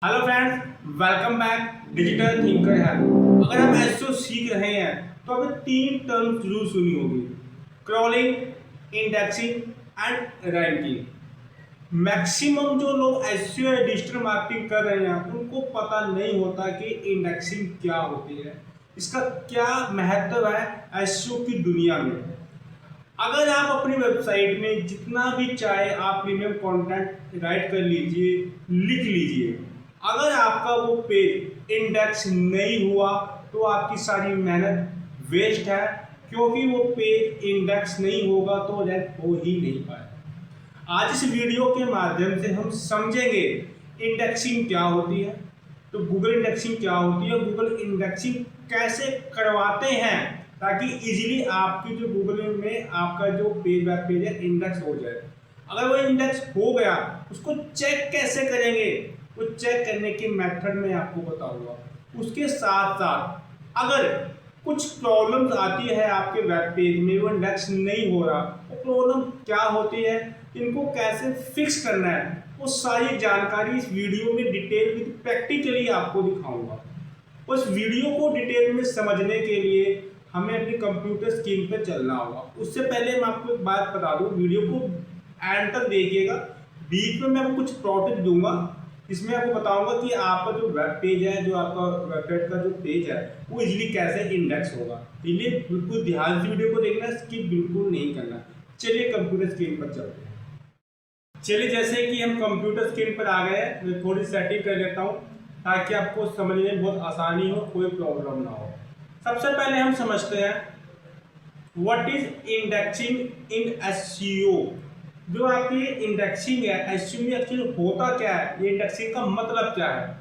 Hello friends, welcome back digital thinker है। अगर आप एसईओ सीख रहे हैं तो अभी तीन टर्म जरूर सुनी होगी: crawling, indexing and ranking. Maximum जो लोग एसईओ या डिजिटल मार्केटिंग कर रहे हैं उनको पता नहीं होता कि इंडेक्सिंग क्या होती है, इसका क्या महत्व है एसईओ की दुनिया में। अगर आप अपनी वेबसाइट में जितना भी चाहे आप प्रीमियम कंटेंट राइट कर लीजिए, लिख लीजिए, अगर आपका वो पेज इंडेक्स नहीं हुआ तो आपकी सारी मेहनत वेस्ट है, क्योंकि वो पेज इंडेक्स नहीं होगा तो रैंक हो ही नहीं पाएगा। आज इस वीडियो के माध्यम से हम समझेंगे इंडेक्सिंग क्या होती है, तो गूगल इंडेक्सिंग क्या होती है, गूगल इंडेक्सिंग कैसे करवाते हैं, ताकि इजीली आपकी जो गूगल में आपका जो वेब पेज है इंडेक्स हो जाए। अगर वो इंडेक्स हो गया उसको चेक कैसे करेंगे, वो चेक करने के मेथड में आपको बताऊंगा। उसके साथ साथ अगर कुछ प्रॉब्लम्स आती है आपके वेब पेज में, वो इंडेक्स नहीं हो रहा, वो प्रॉब्लम क्या होती है, इनको कैसे फिक्स करना है, वो सारी जानकारी इस वीडियो में डिटेल विद प्रैक्टिकली आपको दिखाऊंगा। उस वीडियो को डिटेल में समझने के लिए हमें अपनी कंप्यूटर स्क्रीन पर चलना होगा। उससे पहले मैं आपको एक बात बता दूं, वीडियो को एंड तक देखिएगा। बीच में मैं आपको कुछ टॉपिक दूंगा, इसमें आपको बताऊंगा कि आपका जो वेब पेज है, जो आपका वेबसाइट का जो पेज है, वो इजीली कैसे इंडेक्स होगा। इसलिए बिल्कुल ध्यान से वीडियो को देखना, स्किप बिल्कुल नहीं करना। चलिए कंप्यूटर स्क्रीन पर चलते हैं। चलिए, जैसे कि हम कंप्यूटर स्क्रीन पर आ गए हैं, मैं थोड़ी सेटिंग कर लेता हूँ ताकि आपको समझने में बहुत आसानी हो, कोई प्रॉब्लम ना हो। सबसे पहले हम समझते हैं what is indexing in SEO. जो आपकी इंडेक्सिंग है एसईओ में एक्चुअली होता क्या है, ये इंडेक्सिंग का मतलब क्या है,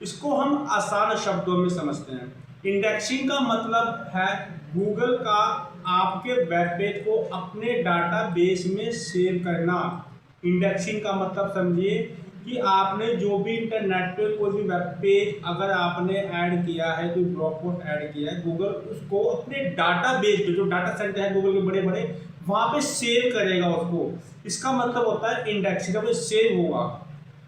इसको हम आसान शब्दों में समझते हैं। इंडेक्सिंग का मतलब है गूगल का आपके वेब पेज को अपने डाटाबेस में सेव करना। इंडेक्सिंग का मतलब समझिए कि आपने जो भी इंटरनेट पे कोई भी वेब पेज अगर आपने ऐड किया है, कोई ब्लॉग पोस्ट ऐड किया है, गूगल उसको अपने डाटाबेस पे, जो डाटा सेंटर है गूगल के बड़े बड़े, वहां पे सेव करेगा उसको। इसका मतलब होता है इंडेक्सिंग। जब वो सेव होगा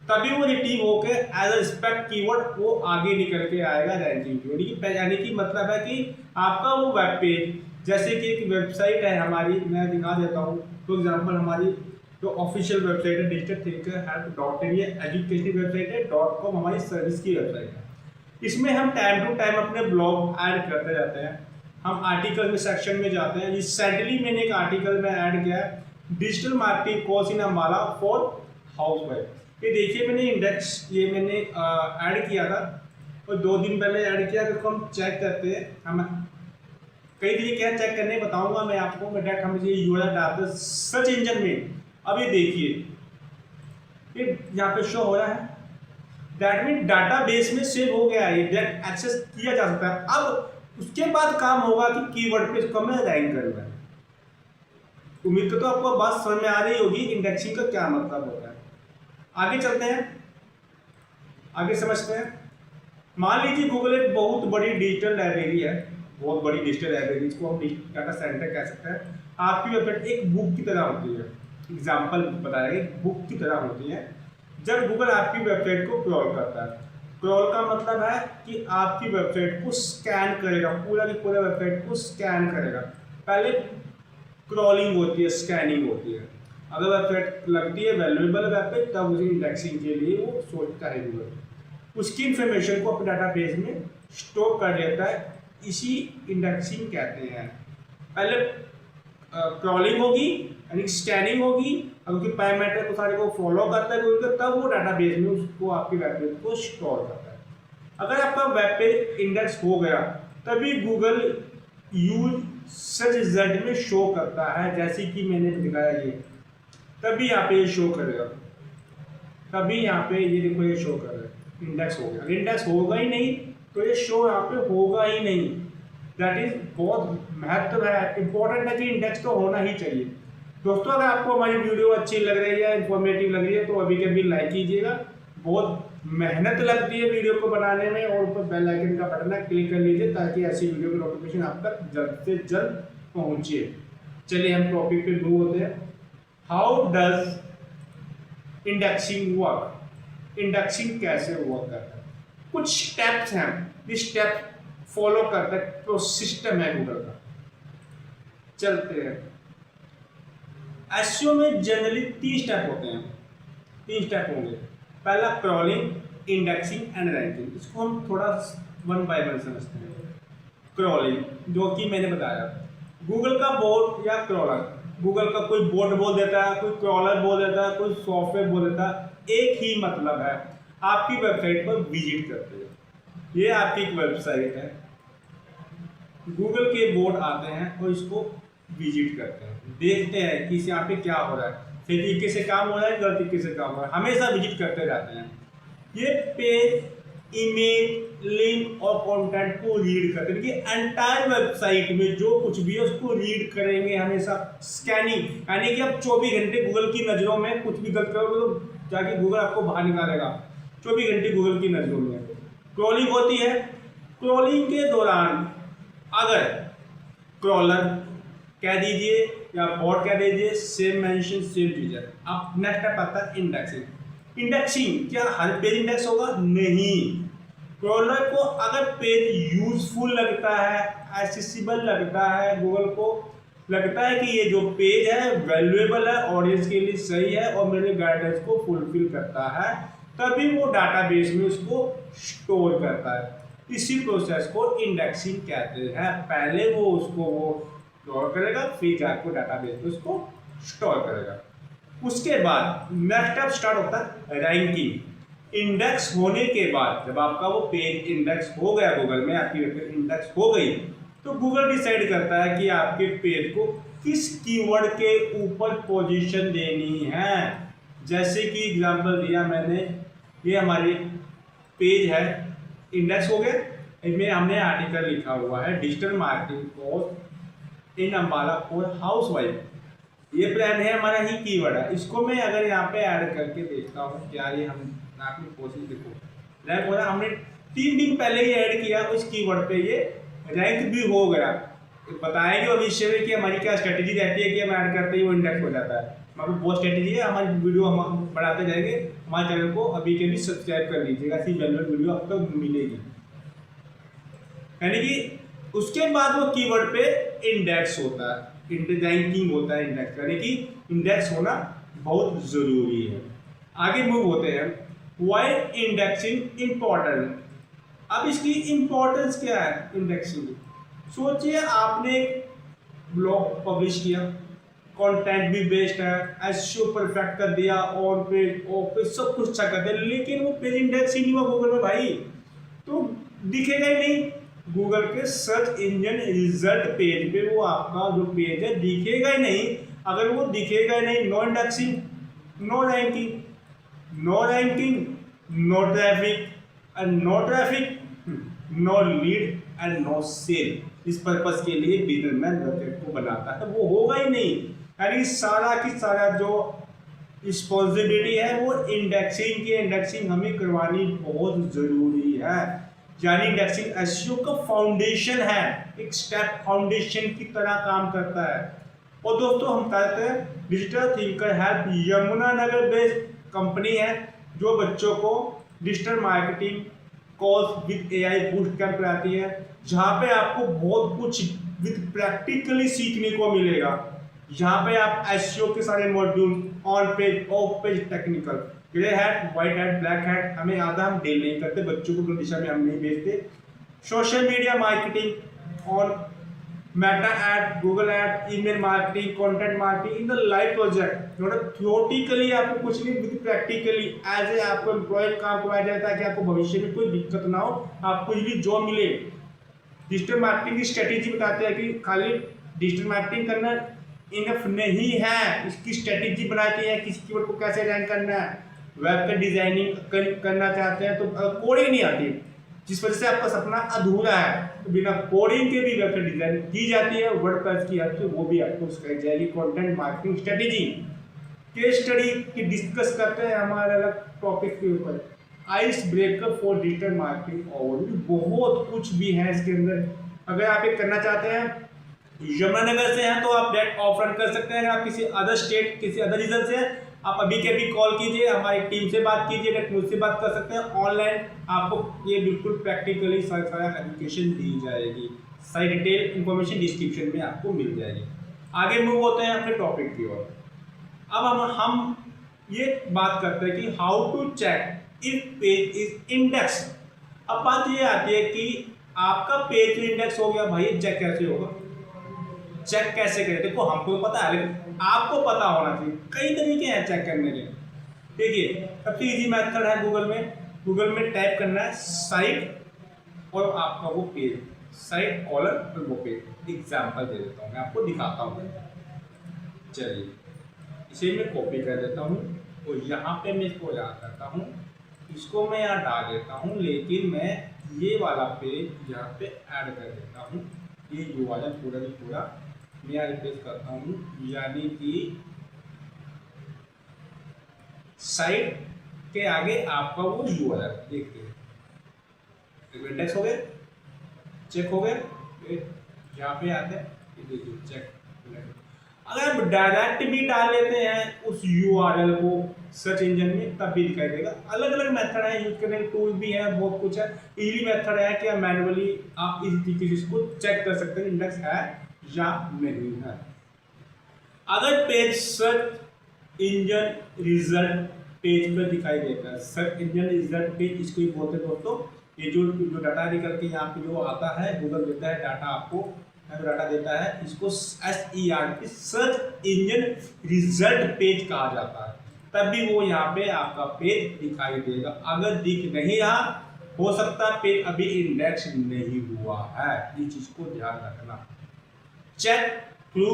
तभी वो रिट्रीव होकर एज अ रिस्पेक्ट कीवर्ड वो आगे निकल के आएगा रैंकिंग की। यानी कि मतलब है कि आपका वो वेब पेज, जैसे कि एक वेबसाइट है हमारी, मैं दिखा देता हूँ। फॉर एग्जांपल हमारी जो ऑफिशियल वेबसाइट है डिजिटल थिंकर हेल्प .in, ये एजुकेशनल वेबसाइट है। .com हमारी सर्विस की वेबसाइट है। इसमें हम टाइम टू टाइम अपने ब्लॉग ऐड करते जाते हैं। हम आर्टिकल में सेक्शन में जाते हैं। रिसेंटली मैंने एक आर्टिकल में ऐड किया है, digital marketing course in Ambala for housewife. ये देखिए, मैंने इंडेक्स ये मैंने ऐड किया था और 2 दिन पहले ऐड किया। तो हम चेक करते हैं, हम कई तरीके हैं चेक करने, बताऊंगा मैं आपको। मैं डायरेक्ट हम ये यूआरएल डालते सर्च इंजन में। अब ये देखिए, ये यहाँ पे शो हो रहा है, दैट मीन डाटाबेस में सेव हो गया है, डायरेक्ट एक्सेस किया जा सकता है। अब उसके बाद काम होगा कि कीवर्ड पे इसको हमें रैंक करना है। उम्मीद करता हूं आपको बात समझ में आ रही होगी इंडेक्सिंग का क्या मतलब होता है। आगे चलते हैं, आगे समझते हैं। मान लीजिए गूगल एक बहुत बड़ी डिजिटल लाइब्रेरी है, बहुत बड़ी डिजिटल लाइब्रेरी, इसको हम डाटा सेंटर कह सकते हैं। आपकी वेबसाइट एक बुक की तरह होती है, एग्जाम्पल बताया गया, बुक की तरह होती है। जब गूगल आपकी वेबसाइट को क्रॉल करता है, क्रॉल का मतलब है कि आपकी वेबसाइट को स्कैन करेगा, पूरा की पूरा वेबसाइट को स्कैन करेगा। पहले क्रॉलिंग होती है, स्कैनिंग होती है। अगर वेबसाइट लगती है वैल्यूएबल वेब पे, तब उसे इंडेक्सिंग के लिए वो सोचता है गूगल, उसकी इंफॉर्मेशन को अपने डाटाबेस में स्टोर कर लेता है। इसी इंडेक्सिंग कहते हैं। पहले क्रॉलिंग होगी यानी स्कैनिंग होगी, अगर पैरामीटर को सारे को फॉलो करता है गूगल, तब वो डाटाबेस में उसको आपकी वेब पेज को स्टोर करता है। अगर आपका वेब पेज इंडेक्स हो गया तभी गूगल यूज सर्च रिजल्ट में शो करता है, जैसे कि मैंने दिखाया ये, तभी यहाँ पे ये शो करेगा। तभी यहाँ पे ये देखो, ये शो कर रहा है इंडेक्स हो गया। अगर इंडेक्स होगा ही नहीं तो ये शो यहाँ पे होगा ही नहीं। दैट इज बहुत महत्व है, इंपॉर्टेंट है कि इंडेक्स तो होना ही चाहिए। दोस्तों, अगर आपको हमारी वीडियो अच्छी लग रही है, इंफॉर्मेटिव लग रही है, तो अभी के अभी लाइक कीजिएगा। बहुत मेहनत लगती है वीडियो को बनाने में, और ऊपर बेल आइकन का बटन है, क्लिक कर लीजिए ताकि ऐसी वीडियो की नोटिफिकेशन आप तक जल्द से जल्द पहुंचे। चलिए हम टॉपिक पे मूव होते हैं। How does indexing work. Indexing कैसे वर्क करता है, कुछ स्टेप्स हैं, इस स्टेप फॉलो करता है तो सिस्टम है गूगल का। चलते हैं। एसईओ में जनरली 3 स्टेप होते हैं, 3 स्टेप होंगे। पहला क्रॉलिंग, इंडेक्सिंग एंड रैंकिंग। इसको हम थोड़ा 1 बाय 1 समझते हैं। क्रॉलिंग, जो कि मैंने बताया, गूगल का बोट या क्रॉलर, गूगल का कोई बोट बोल देता है, कोई क्रॉलर बोल देता है, कोई सॉफ्टवेयर बोल देता है, एक ही मतलब है, आपकी वेबसाइट पर विजिट करते हैं। ये आपकी एक वेबसाइट है, गूगल के बोट आते हैं और इसको विजिट करते हैं, देखते हैं कि यहाँ पे क्या हो रहा है, सही तरीके से काम हो रहा है, गलत तरीके से काम हो रहा है, हमेशा विजिट करते रहते हैं। ये पेज, इमेज, लिंक और कंटेंट को रीड करते हैं कि एंटायर वेबसाइट में जो कुछ भी है उसको रीड करेंगे हमेशा। स्कैनिंग, यानी कि आप 24 घंटे गूगल की नज़रों में कुछ भी गलत करोगे तो जाके गूगल आपको बाहर निकालेगा, 24 घंटे गूगल की नज़रों में। क्रॉलिंग होती है, क्रॉलिंग के दौरान अगर क्रॉलर कह दीजिए या बॉट कह दीजिए, सेम मेंशन सेम फीचर। अब नेक्स्ट स्टेप आता है इंडेक्सिंग। इंडेक्सिंग, क्या हर पेज इंडेक्स होगा? नहीं। क्रॉलर को अगर पेज यूजफुल लगता है, एक्सेसिबल लगता है, गूगल को लगता है कि ये जो पेज है वैल्यूएबल है, ऑडियंस के लिए सही है और मेरे गाइडेंस को फुलफिल करता है, तभी वो डाटाबेस में उसको स्टोर करता है। इसी प्रोसेस को इंडेक्सिंग कहते हैं। पहले वो उसको स्टोर करेगा, फिर जाकर डाटाबेस में उसको स्टोर करेगा। उसके बाद नेक्स्ट स्टेप स्टार्ट होता है रैंकिंग। इंडेक्स होने के बाद जब आपका वो पेज इंडेक्स हो गया गूगल में, आपकी वेबसाइट इंडेक्स हो गई, तो गूगल डिसाइड करता है कि आपके पेज को किस कीवर्ड के ऊपर पोजीशन देनी है। जैसे कि एग्जांपल दिया मैंने, ये हमारी पेज है, इंडेक्स हो गया, इसमें हमने आर्टिकल लिखा हुआ है digital marketing course in Ambala for housewife. ये प्लान है हमारा, ही कीवर्ड है। इसको मैं अगर यहाँ पे ऐड करके देखता हूँ, क्या ये हम आपने कोशिश देखो रैंक हो रहा, हमने 3 दिन पहले ही ऐड किया, उस कीवर्ड पे ये रैंक भी हो गया। बताएंगे भविष्य में कि हमारी क्या स्ट्रेटेजी रहती है कि हम ऐड करते ही वो इंडेक्स हो जाता है। हमारी बहुत स्ट्रेटेजी है, हमारी वीडियो हम बढ़ाते जाएंगे। हमारे चैनल को अभी के भी सब्सक्राइब कर लीजिएगा, ऐसी वैल्यूएबल वीडियो आपको मिलेगी। यानी कि उसके बाद वो कीवर्ड पे इंडेक्स होता है, रैंकिंग होता है इंडेक्स, यानी कि इंडेक्स होना बहुत जरूरी है। आगे मूव होते हैं, व्हाई इंडेक्सिंग इम्पोर्टेंट। अब इसकी इम्पोर्टेंस क्या है इंडेक्सिंग की? सोचिए आपने एक ब्लॉग पब्लिश किया, कंटेंट भी बेस्ड है, एसईओ परफेक्ट कर दिया, ऑन पेज ऑफ पेज सब कुछ अच्छा कर दिया, लेकिन वो पेज इंडेक्स ही नहीं हुआ गूगल में भाई, तो दिखेगा ही नहीं। गूगल के सर्च इंजन रिजल्ट पेज पे वो आपका जो पेज है दिखेगा ही नहीं। अगर वो दिखेगा ही नहीं, no indexing, no ranking, no ranking, no traffic, and no traffic, no lead and no sale. इस पर्पस के लिए बिजनेसमैन वेबसाइट को बनाता है, वो होगा ही नहीं। यानी सारा की सारा जो रिस्पॉन्सिबिलिटी है वो इंडेक्सिंग की, इंडेक्सिंग हमें करवानी बहुत जरूरी है। यानी इंडेक्सिंग एसईओ का फाउंडेशन है, एक स्टेप फाउंडेशन की तरह काम करता है। और दोस्तों हम कहते हैं digital thinker help Yamunanagar based company है जो बच्चों को digital marketing course with AI boost camp कराती है, जहाँ पे आपको बहुत कुछ विद प्रैक्टिकली सीखने को मिलेगा। यहाँ पे आप एसईओ के सारे module, on page of page technical, grey hat, white hat, black hat, हमें आता, हम डील नहीं करते, बच्चों को गलत दिशा में हम नहीं भेजते। सोशल मीडिया मार्केटिंग और Meta ad, Google ad, email marketing, content marketing in the live project. मतलब थियोरेटिकली आपको कुछ नहीं, विद प्रैक्टिकली एज ए आपको एम्प्लॉय काम करवाया जाए ताकि आपको भविष्य में कोई दिक्कत ना हो, आपको भी जॉब मिले। डिजिटल मार्केटिंग की स्ट्रेटेजी बताते हैं कि खाली डिजिटल मार्केटिंग करना इनफ नहीं है, इसकी स्ट्रेटेजी बनाती है, किसी कीवर्ड को कैसे रैंक करना है। वेब पे डिजाइनिंग करना चाहते हैं तो कोडिंग नहीं आती, जिस वजह से आपका सपना अधूरा है, तो बिना कोडिंग के भी वेब पे डिजाइनिंग की जाती है, वर्डप्रेस की हेल्प से वो भी आपको सिखाई जाएगी। Content marketing strategy, case study की डिस्कस करते हैं हमारे अलग टॉपिक के ऊपर। Ice breaker for digital marketing overview, बहुत कुछ भी है इसके अंदर। अगर आप ये करना चाहते हैं, यमुनानगर से हैं तो आप डायरेक्ट ऑफर कर सकते हैं। अगर आप किसी अदर स्टेट, किसी अदर रीजन से हैं, आप अभी के अभी कॉल कीजिए, हमारी टीम से बात कीजिए, डायरेक्ट मुझसे बात कर सकते हैं। ऑनलाइन आपको ये बिल्कुल प्रैक्टिकली सारा एजुकेशन दी जाएगी, सारी डिटेल इन्फॉर्मेशन डिस्क्रिप्शन में आपको मिल जाएगी। आगे मूव होते हैं अपने टॉपिक की ओर। अब हम ये बात करते हैं कि how to check if page is index. अब बात ये आती है कि आपका पेज इंडेक्स हो गया, भाई चेक कैसे होगा, चेक कैसे करें? देखो हमको पता है, लेकिन आपको पता होना चाहिए। कई तरीके हैं चेक करने के। देखिए सबसे इजी मेथड है गूगल में टाइप करना है साइट और आपका वो पेज, साइट कॉलर और वो पेज। एग्जाम्पल दे देता हूँ, मैं आपको दिखाता हूँ। चलिए इसे मैं कॉपी कर देता हूँ और यहाँ पे मैं इसको याद करता हूँ, इसको मैं यहाँ डाल देता हूँ, लेकिन मैं ये वाला पेज यहाँ पे ऐड कर देता हूँ। ये यूआरएल पूरा की पूरा मैं यहाँ रिप्लेस करता हूँ, यानी कि साइट के आगे आपका वो यूआरएल देखते हैं। इंडेक्स हो गए, चेक हो गए, यहाँ पे आते हैं, ये देखिए चेक। अगर आप डायरेक्ट भी डाल लेते हैं उस यूआरएल को सर्च इंजन में, तब भी दिखाई देगा। अलग अलग मेथड है यूज करने के, टूल भी है, बहुत कुछ है। इजी मेथड है कि मैनुअली आप इस तरीके से इसको चेक कर सकते हैं इंडेक्स है या नहीं है। अगर page search engine result page पर दिखाई देता है, सर्च इंजन रिजल्ट पेज इसको ही बोलते हैं दोस्तों। ये जो डाटा निकल के यहाँ पे जो आता है, गूगल देता है डाटा आपको, डाटा देता है, इसको SERP search engine result page कहा जाता है। तब भी वो यहाँ पे आपका पेज दिखाई देगा। अगर दिख नहीं रहा, हो सकता है पेज अभी इंडेक्स नहीं हुआ है, इस चीज को ध्यान रखना। Check through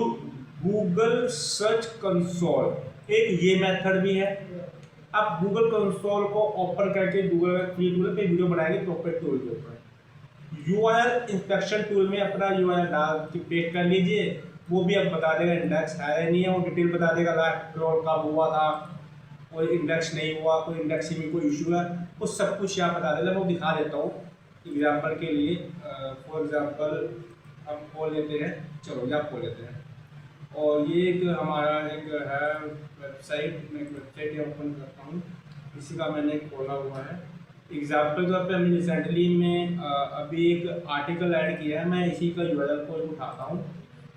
Google search console एक ये मेथड भी है। आप गूगल कंसोल को ओपन करके गूगल टूल पे वीडियो बनाएंगे प्रॉपर टूल के ऊपर, यूआरएल इंस्पेक्शन टूल में अपना यूआरएल डाल के पेस्ट कर लीजिए, वो भी अब बता देगा इंडेक्स है या नहीं है। वो डिटेल बता देगा लास्ट क्रॉल कब हुआ था, कोई इंडेक्स नहीं हुआ, कोई इंडेक्सिंग में कोई इशू है, वो सब कुछ यहाँ बता देगा। मैं वो दिखा देता हूँ एग्जाम्पल के लिए। फॉर एग्जाम्पल हम खोल लेते हैं, चलो यहाँ खोल लेते हैं, और ये एक हमारा एक है वेबसाइट, मैं एक वेबसाइट ओपन करता हूँ, इसी का मैंने खोला हुआ है। एग्जाम्पल के तौर पर हमने रिसेंटली में अभी एक आर्टिकल ऐड किया है, मैं इसी का यूआरएल को उठाता हूँ,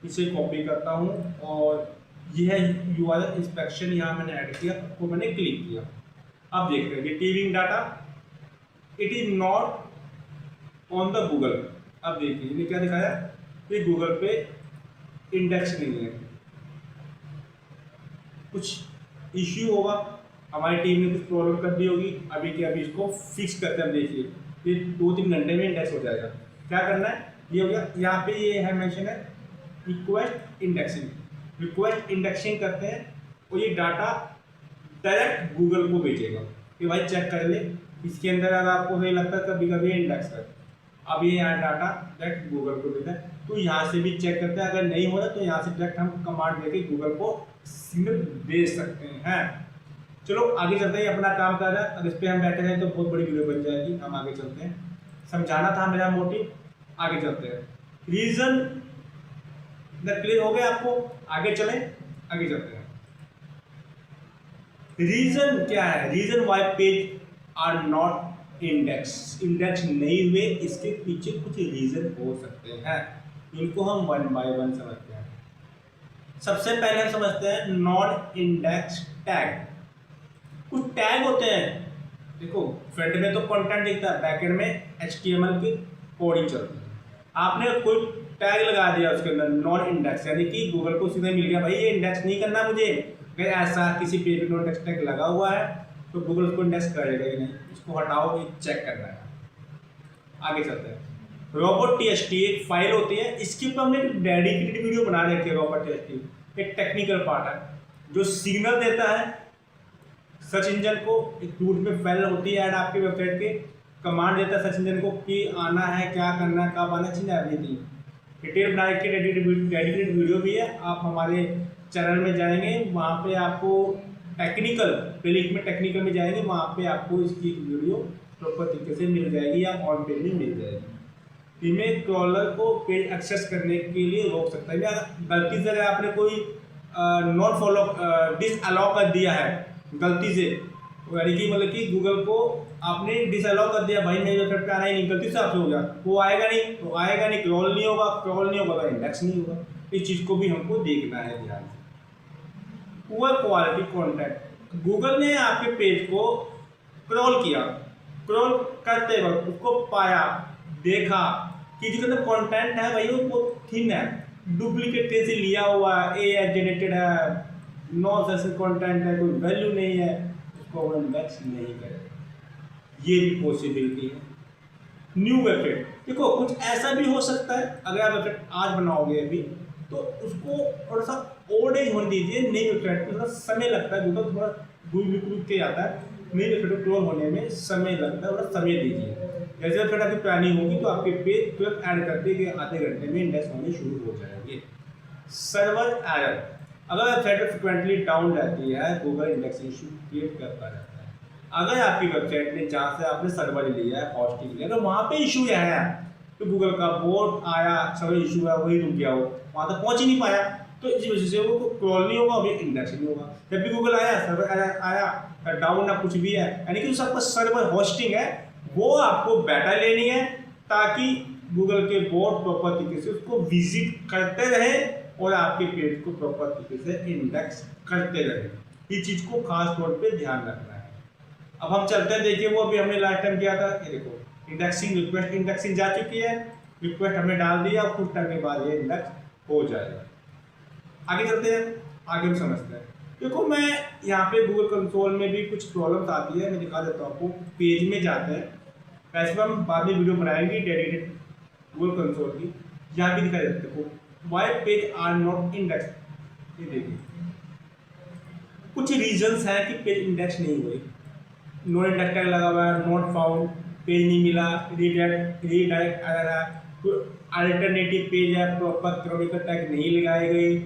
इसे कॉपी करता हूँ और यह है यूआरएल इंस्पेक्शन, यहाँ मैंने ऐड किया, वो मैंने क्लिक किया। अब देख रहे हैं retrieving data, it is not on the Google. अब देखिए ये क्या दिखाया, ये गूगल पे इंडेक्स नहीं है, कुछ इश्यू होगा, हमारी टीम ने कुछ प्रॉब्लम कर दी होगी, अभी के अभी इसको फिक्स करते हैं। देखिए ये 2-3 घंटे में इंडेक्स हो जाएगा। क्या करना है, ये हो गया, यहाँ पे ये है मेंशन है रिक्वेस्ट इंडेक्सिंग। रिक्वेस्ट इंडेक्सिंग करते हैं और ये डाटा डायरेक्ट गूगल को भेजेगा कि भाई चेक कर ले, इसके अंदर अगर आपको नहीं लगता कभी कभी इंडेक्स कर, अब ये यहाँ डाटा डायरेक्ट गूगल को भेजा है। तो यहाँ से भी चेक करते हैं, अगर नहीं हो रहा तो यहाँ से डायरेक्ट हम कमांड देके गूगल को सिग्नल भेज सकते हैं। चलो आगे चलते हैं, अपना काम कर रहा है। अब इस पर हम बैठे हैं तो बहुत बड़ी वीडियो बन जाएगी, हम आगे चलते हैं। समझाना था मेरा मोटिव, आगे चलते हैं। रीजन क्लियर हो गया आपको, आगे चलें, आगे चलते हैं। रीजन क्या है, reason why page are not index, index नहीं हुए, इसके पीछे कुछ रीजन हो सकते हैं, इनको हम 1 बाय 1 समझते हैं। सबसे पहले हम समझते हैं नॉन इंडेक्स टैग। कुछ टैग होते हैं, देखो फ्रंट में तो कंटेंट दिखता है, बैकएंड में HTML की कोडिंग चलती है। आपने कोई टैग लगा दिया उसके अंदर नॉन इंडेक्स, यानी कि गूगल को सीधे मिल गया भाई ये इंडेक्स नहीं करना मुझे। अगर ऐसा किसी पेज पे नॉन इंडेक्स टैग लगा हुआ है तो गूगल उसको इंडेक्स करेगा ही नहीं, इसको हटाओ, ये चेक करना है। आगे चलते हैं। robot.txt एक फाइल होती है, इसके ऊपर हमने एक डेडिकेटेड वीडियो बना रखी है। robot.txt एक टेक्निकल पार्ट है जो सिग्नल देता है सर्च इंजन को। एक रूट में फाइल होती है ऐड आपके वेबसाइट के, कमांड देता है सर्च इंजन को कि आना है, क्या करना है, कब आना चाहिए, एवरीथिंग डिटेल बना के डेडिकेटेड वीडियो भी है। आप हमारे चैनल में जाएंगे, वहाँ पे आपको टेक्निकल प्लेलिस्ट में टेक्निकल में जाएंगे, वहाँ पे आपको इसकी वीडियो प्रॉपर तरीके से मिल जाएगी या ऑन पेज में मिल जाएगी। इमेज क्रॉलर को पेज एक्सेस करने के लिए रोक सकता है। गलती से अगर आपने कोई नॉट फॉलो डिसअलाउ कर दिया है गलती से, यानी कि मतलब कि गूगल को आपने डिसअलाउ कर दिया, भाई मेरे वेबसाइट पे आना ही नहीं, गलती से आपसे हो गया, वो आएगा नहीं, तो आएगा नहीं, क्रॉल नहीं होगा, क्रॉल नहीं होगा तो इंडेक्स नहीं होगा। इस चीज़ को भी हमको देखना है ध्यान से। पुअर क्वालिटी कंटेंट, गूगल ने आपके पेज को क्रॉल किया, क्रॉल करते वक्त उसको पाया, देखा कि जो अंदर कंटेंट है भाई वो थिन है, डुप्लीकेट से लिया हुआ है, एआई जनरेटेड है, नॉन सेंस कंटेंट है, कोई वैल्यू नहीं है, उसको वो इंडेक्स नहीं करेगा। ये भी पॉसिबिलिटी है। न्यू वेबसाइट, देखो कुछ ऐसा भी हो सकता है, अगर आप वेबसाइट आज बनाओगे अभी तो उसको थोड़ा सा ओल्ड एज होने दीजिए, नई वेबसाइट में थोड़ा समय लगता है, गूगल थोड़ा रुक के आता है, नई वेबसाइट क्रॉल होने में समय लगता है, थोड़ा समय दीजिए। जैसे वेबसाइट आपकी पुरानी होगी तो आपके पेज तुरंत ऐड करते कि आधे घंटे में इंडेक्स होने शुरू हो जाएंगे। सर्वर एरर, अगर वेबसाइट फ्रिक्वेंटली डाउन रहती है, गूगल इंडेक्स इशू क्रिएट करता रहता है। अगर आपकी वेबसाइट ने जहाँ से आपने सर्वर लिया है, हॉस्टिंग लिया, तो वहाँ पे इशू आया, तो गूगल का बोर्ड आया, सर्वर इशू है, वही रुक गया हो, वहाँ तक पहुँच ही नहीं पाया, तो इस वजह से वो क्रॉल नहीं होगा, फिर इंडेक्स नहीं होगा। जब भी गूगल आया, सर्वर आया डाउन ना कुछ भी है, यानी कि जो आपका सर्वर होस्टिंग है वो आपको बेटा लेनी है, ताकि गूगल के बोर्ड प्रॉपर तरीके से उसको विजिट करते रहे और आपके पेज को प्रॉपर तरीके से इंडेक्स करते रहे। इस चीज़ को खास तौर पे ध्यान रखना है। अब हम चलते हैं, देखिए वो अभी हमने लास्ट टाइम किया था, ये देखो इंडेक्सिंग, रिक्वेस्ट इंडेक्सिंग जा चुकी है, रिक्वेस्ट हमने डाल दिया, कुछ टाइम के बाद ये इंडेक्स हो जाएगा। आगे चलते हैं, आगे हम समझते हैं। देखो मैं यहाँ पे गूगल कंसोल में भी कुछ प्रॉब्लम्स आती है, मैं दिखा देता हूँ आपको। पेज में जाते हैं, वैसे हम बाद में वीडियो बनाएंगे डेडिकेटेड गूगल कंसोल की, यहाँ भी दिखा देते हैं why page are not index. ये देखिए कुछ रीजंस हैं कि पेज इंडेक्स नहीं हुए, नॉट इंडेक्स टैग लगा हुआ है, नॉट फाउंड, पेज नहीं मिला, रीडायरेक्ट आ रहा है, अल्टरनेटिव पेज है, प्रॉपर क्रॉनिकल टैग नहीं लगाई गई,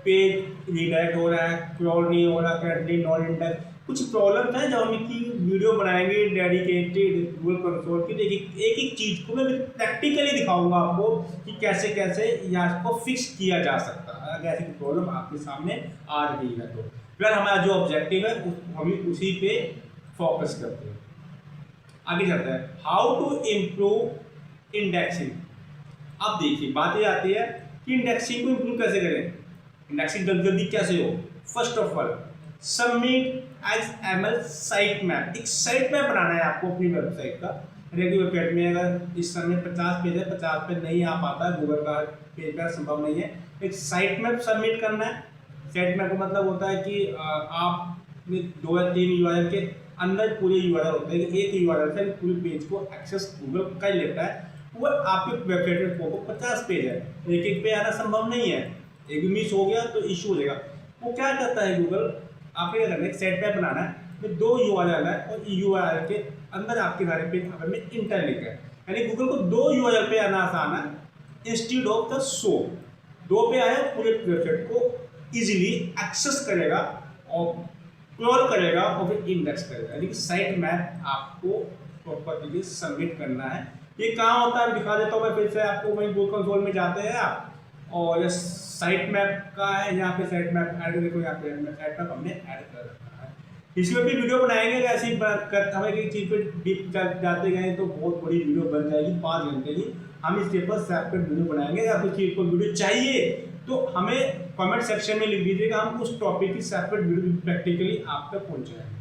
पेज रीडायरेक्ट हो रहा है, क्रॉल नहीं हो रहा, करंटली नॉट इंडेक्स। कुछ प्रॉब्लम है जब हम की वीडियो बनाएंगे डेडिकेटेड गूगल कंसोल की। देखिए एक एक चीज़ को मैं प्रैक्टिकली दिखाऊंगा आपको कि कैसे कैसे यहाँ को फिक्स किया जा सकता है, अगर ऐसी प्रॉब्लम आपके सामने आ रही है तो। फिर हमारा जो ऑब्जेक्टिव है हम उसी पे फोकस करते हैं। आगे चलता है, हाउ टू इम्प्रूव इंडेक्सिंग। अब देखिए बात ये आती है कि इंडेक्सिंग को इम्प्रूव कैसे करें, इंडेक्सिंग जल्दी कैसे हो। First of all submit XML site map, एक साइट मैप बनाना है आपको अपनी वेबसाइट का। रेगुलर वेबसाइट में अगर इस समय 50 पेज है, 50 पे नहीं आ पाता है, गूगल का पेज का संभव नहीं है, एक साइट मैप सबमिट करना है। साइट मैप का मतलब होता है कि आप 2 या 3 URL के अंदर पूरे URL होते हैं, एक URL से पूरे पेज को एक्सेस गूगल कर लेता है। वो आपके वेबसाइट में 50 पेज है, एक एक पे आना संभव नहीं है, एक मिस हो गया तो इशू हो जाएगा। वो क्या करता है गूगल, आपको क्या करना है, सेट मैप बनाना है, में 2 URL है और URL के अंदर आपके सारे पेज अगर में इंटरलिंक है, यानी गूगल को 2 URL पे आना आसान है इंस्टीड ऑफ द शो। 2 पे आया पूरे वेबसाइट को इजीली एक्सेस करेगा और क्रॉल करेगा और फिर इंडेक्स करेगा, यानी कि साइट मैप आपको प्रॉपर तरीके से सबमिट करना है। ये कहाँ होता है दिखा देता हूँ मैं फिर से आपको। वहीं गूगल कंसोल में जाते हैं आप और साइट मैप का है, यहाँ पे साइट मैप ऐड देखो, यहाँ पे साइट मैप हमने ऐड कर रखा है। इसमें भी वीडियो बनाएंगे, ऐसी हमें एक चीज़ पे डीप जाते गए तो बहुत बड़ी वीडियो बन जाएगी 5 घंटे की। हम इसके ऊपर सेपरेट वीडियो बनाएंगे। या कुछ चीज़ को वीडियो चाहिए तो हमें कमेंट सेक्शन में लिख दीजिएगा, हम उस टॉपिक की सेपरेट वीडियो प्रैक्टिकली आप तक पहुँचाएंगे।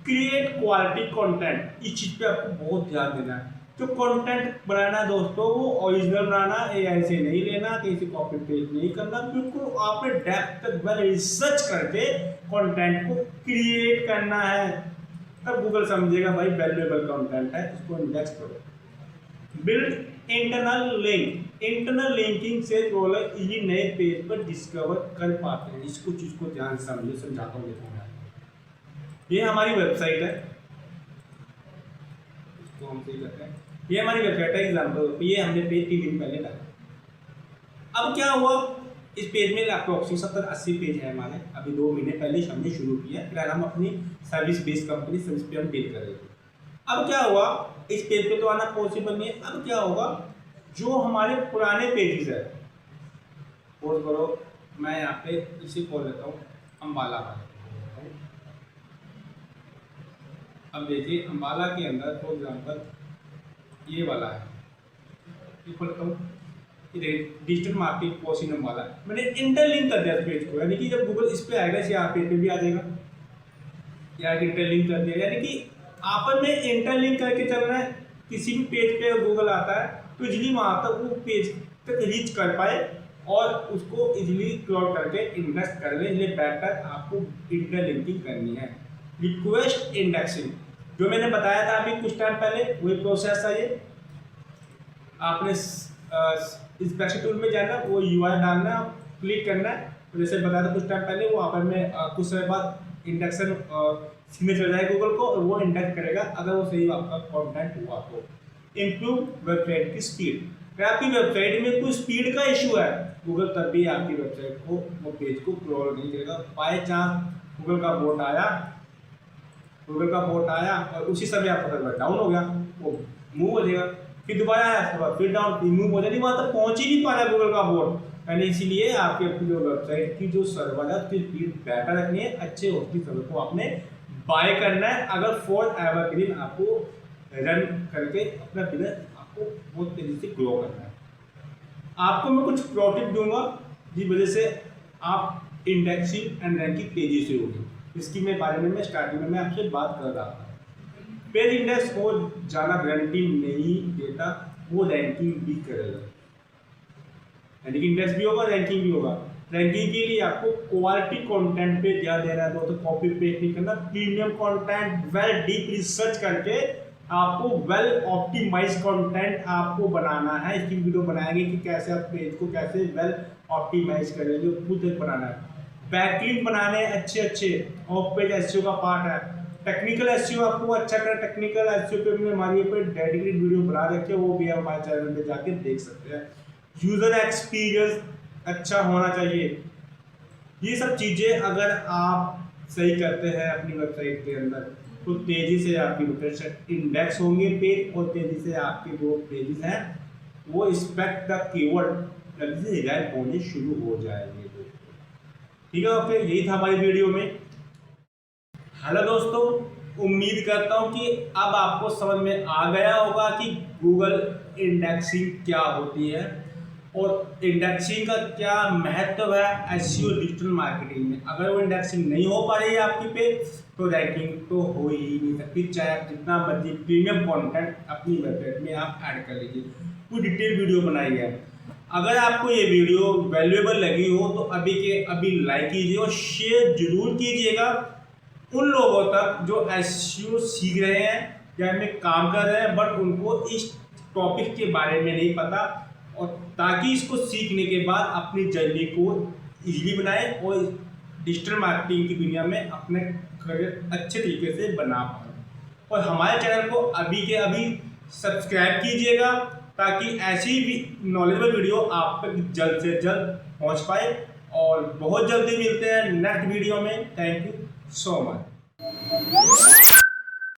क्रिएट क्वालिटी कंटेंट, इस चीज़ पे आपको बहुत ध्यान देना है। जो कंटेंट बनाना दोस्तों वो ओरिजिनल बनाना, AI से नहीं लेना, कहीं से कॉपी पेस्ट नहीं करना, बिल्कुल आपने डेप्थ तक वेल रिसर्च करके कंटेंट को क्रिएट करना है, तब गूगल समझेगा भाई वैल्यूएबल कंटेंट है, इसको इंडेक्स करो। Build internal link, internal linking से ट्रोलर इजी नए पेज पर डिस्कवर कर पाते हैं। इसको चीज़ को ध्यान से समझिए, समझाता हूँ। ये हमारी वेबसाइट है, इसको हम सही करते हैं। ये हमारी वेबसाइट है एग्जाम्पल, ये हमने पेज 3 दिन पहले डाला। अब क्या हुआ, इस पेज में अप्रोक्सीमेट 70-80 पेज है हमारे, अभी 2 महीने पहले हमने शुरू किया। फिलहाल हम अपनी सर्विस बेस्ड कंपनी सर्विस पे हम डील कर रहे थे। अब क्या हुआ, इस पेज पे तो आना पॉसिबल नहीं है। अब क्या होगा, जो हमारे पुराने पेजेस है, पोस्ट करो, मैं यहाँ पे इसी खोल लेता हूँ, अम्बाला का, अब देखिए अम्बाला के अंदर फॉर एग्जाम्पल ये वाला है, ये खोलता हूँ, ये digital marketing course in Ambala, मैंने इंटरलिंक कर दिया इस पेज को, यानी कि जब गूगल इस पे आएगा इसे यहाँ पेज पे भी आ जाएगा, यहाँ इंटरलिंक कर दिया, यानी कि आपस में इंटरलिंक करके चलना है। किसी भी पेज पे गूगल आता है तो इजीली वहाँ तक वो पेज तक रीच कर पाए और उसको इजीली क्रॉल करके इंडेक्स कर ले, इसलिए बेटर आपको इंटरलिंकिंग करनी है। रिक्वेस्ट इंडेक्सिंग जो मैंने बताया था अभी कुछ टाइम पहले, वही प्रोसेस है ये। आपने इंस्पेक्शन टूल में जाना, वो यूआरएल डालना, क्लिक करना है, तो जैसे बताया था कुछ टाइम पहले, वो आपस में कुछ समय बाद इंडेक्शन सीधे चल जाएगा गूगल को और वो इंडेक्स करेगा अगर वो सही आपका कंटेंट हुआ तो। इम्प्रूव वेबसाइट की स्पीड, अगर आपकी वेबसाइट में कोई स्पीड का इशू है, गूगल तब भी आपकी वेबसाइट को वो पेज को क्रॉल नहीं करेगा। बाय चांस गूगल का बोट आया और उसी समय आपका सर्वर डाउन हो गया, वो मूव हो जाएगा, फिर दोबारा आया सर्वर, फिर डाउन, फिर मूव हो जाएगी, वहाँ तक पहुँच ही नहीं पा रहा गूगल का बोट। यानी इसीलिए आपके अपनी जो वेबसाइट की जो सर्वर है उसकी स्पीड बेटर रखनी है, अच्छे होस्टिंग सर्वर को आपने बाय करना है अगर फॉर एवर ग्रीन आपको रन करके अपना बिजनेस आपको बहुत तेजी से ग्रो करना है। आपको मैं कुछ प्रो टिप दूंगा जिस वजह से आप इंडेक्सिंग एंड रैंकिंग तेजी से होगी, इसकी मैं बारे में मैं स्टार्टिंग में मैं आपसे बात कर रहा था। पेज इंडेक्स को ज़्यादा गारंटी नहीं देता, वो रैंकिंग भी करेगा, यानी कि इंडेक्स भी होगा रैंकिंग भी होगा। रैंकिंग के लिए आपको क्वालिटी कंटेंट पे ध्यान देना है, तो कॉपी पेस्ट नहीं करना, premium content well deep research करके आपको वेल ऑप्टिमाइज कंटेंट आपको बनाना है। इसकी वीडियो बनाएंगे कि कैसे आप पेज को कैसे वेल ऑप्टिमाइज करेंगे, खुद बनाना है। बैकलिंक बनाने अच्छे ऑफ पेज एसईओ का पार्ट है। टेक्निकल एसईओ आपको अच्छा करना, टेक्निकल एसईओ पे हमने हमारी पे डेडिकेटेड वीडियो बना रखी है, वो भी आप हमारे चैनल पे जाके देख सकते हैं। यूजर एक्सपीरियंस अच्छा होना चाहिए, ये सब चीज़ें अगर आप सही करते हैं अपनी वेबसाइट के अंदर तो तेज़ी से आपकी वेबसाइट इंडेक्स होंगे पेज, और तेज़ी से आपके जो पेजेस हैं वो इंस्पेक्ट द कीवर्ड जल्दी से रैंक होने शुरू हो जाएंगे। ठीक है, ओके, यही था हमारी वीडियो में। हेलो दोस्तों, उम्मीद करता हूँ कि अब आपको समझ में आ गया होगा कि गूगल इंडेक्सिंग क्या होती है और इंडेक्सिंग का क्या महत्व है एसईओ डिजिटल मार्केटिंग में। अगर वो इंडेक्सिंग नहीं हो पा रही है आपकी पेज तो रैंकिंग तो हो ही नहीं सकती, चाहे आप जितना मर्जी प्रीमियम कंटेंट अपनी वेबसाइट में आप ऐड कर लीजिए। पूरी डिटेल वीडियो बनाई है। अगर आपको ये वीडियो वैल्यूएबल लगी हो तो अभी के अभी लाइक कीजिए और शेयर जरूर कीजिएगा उन लोगों तक जो एसईओ सीख रहे हैं या इनमें काम कर रहे हैं बट उनको इस टॉपिक के बारे में नहीं पता, और ताकि इसको सीखने के बाद अपनी जर्नी को इजीली बनाएं और डिजिटल मार्केटिंग की दुनिया में अपने करियर अच्छे तरीके से बना पाएं। और हमारे चैनल को अभी के अभी सब्सक्राइब कीजिएगा ताकि ऐसी भी नॉलेजेबल वीडियो आप तक जल्द से जल्द पहुंच पाए। और बहुत जल्दी मिलते हैं नेक्स्ट वीडियो में। Thank you so much.